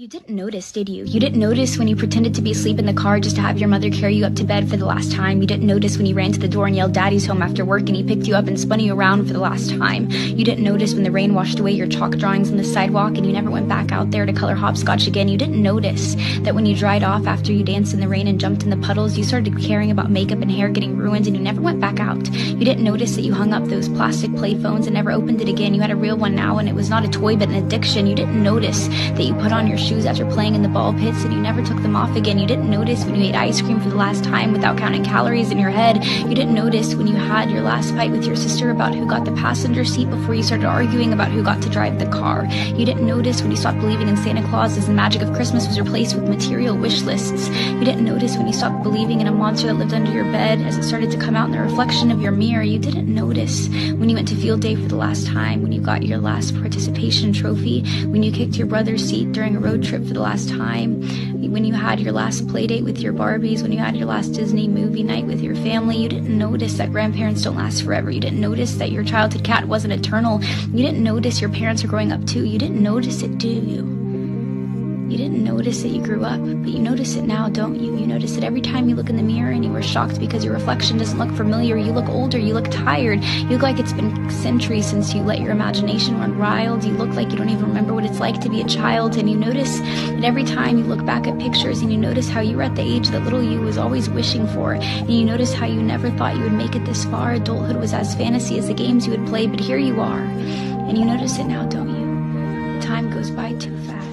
You didn't notice, did you? You didn't notice when you pretended to be asleep in the car just to have your mother carry you up to bed for the last time. You didn't notice when you ran to the door and yelled "Daddy's home" after work and he picked you up and spun you around for the last time. You didn't notice when the rain washed away your chalk drawings on the sidewalk and you never went back out there to color hopscotch again. You didn't notice that when you dried off after you danced in the rain and jumped in the puddles, you started caring about makeup and hair getting ruined and you never went back out. You didn't notice that you hung up those plastic play phones and never opened it again. You had a real one now and it was not a toy but an addiction. You didn't notice that you put on your shoes after playing in the ball pits and you never took them off again. You didn't notice when you ate ice cream for the last time without counting calories in your head. You didn't notice when you had your last fight with your sister about who got the passenger seat before you started arguing about who got to drive the car. You didn't notice when you stopped believing in Santa Claus as the magic of Christmas was replaced with material wish lists. You didn't notice when you stopped believing in a monster that lived under your bed as it started to come out in the reflection of your mirror. You didn't notice when you went to field day for the last time, when you got your last participation trophy, when you kicked your brother's seat during a road trip for the last time, when you had your last play date with your Barbies, when you had your last Disney movie night with your family. You didn't notice that grandparents don't last forever. You didn't notice that your childhood cat wasn't eternal. You didn't notice your parents are growing up too. You didn't notice it, do you? You didn't notice that you grew up, but you notice it now, don't you? You notice it every time you look in the mirror and you were shocked because your reflection doesn't look familiar. You look older, you look tired, you look like it's been centuries since you let your imagination run wild. You look like you don't even remember what it's like to be a child, and you notice that every time you look back at pictures and you notice how you were at the age that little you was always wishing for, and you notice how you never thought you would make it this far. Adulthood was as fantasy as the games you would play, but here you are, and you notice it now, don't you? The time goes by too fast.